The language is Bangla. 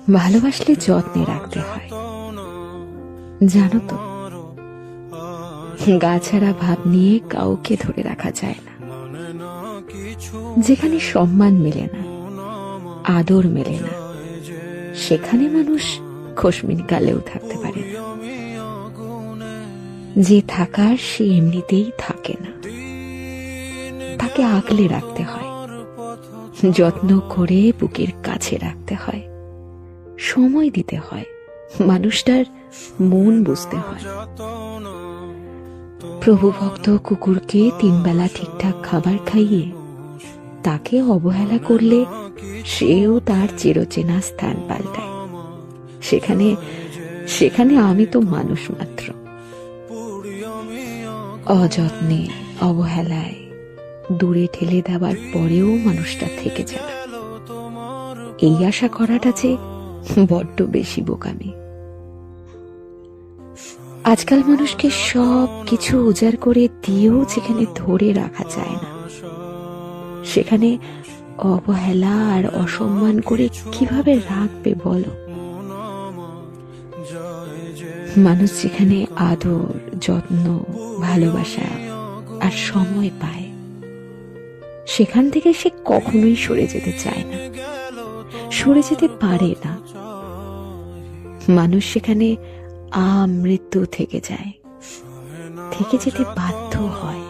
ভালোবাসলে যত্নে রাখতে হয়, জানো তো। গা ছাড়া ভাব নিয়ে কাউকে ধরে রাখা যায় না। যেখানে সম্মান মেলে না, আদর মেলে না, সেখানে মানুষ খোশমিন কালেও থাকতে পারে না। যে থাকার সে এমনিতেই থাকে না, তাকে আগলে রাখতে হয়, যত্ন করে বুকের কাছে রাখতে হয়, সময় দিতে হয়, মানুষটার মন বুঝতে হয়। প্রভু ভক্ত কুকুরকে 3 বেলা ঠিকঠাক খাবার খাইয়ে তাকে অবহেলা করলে সেও তার চিরচেনা স্থান পাল্টায়। সেখানে সেখানে আমি তো মানুষ মাত্র। অযত্নে, অবহেলায় দূরে ঠেলে দেওয়ার পরেও মানুষটা থেকে যাবে, এই আশা করাটা যে বড্ড বেশি বোকামি। আজকাল মানুষকে সব কিছু উজাড় করে দিয়েও যেখানে ধরে রাখা যায় না, সেখানে অবহেলা আর অসম্মান করে কিভাবে রাখবে বলো? মানুষ যেখানে আদর, যত্ন, ভালোবাসা আর সময় পায়, সেখান থেকে সে কখনোই সরে যেতে চায় না, সরে যেতে পারে না। মানুষ সেখানে আমৃত্যু থেকে যায়, থেকে যেতে বাধ্য হয়।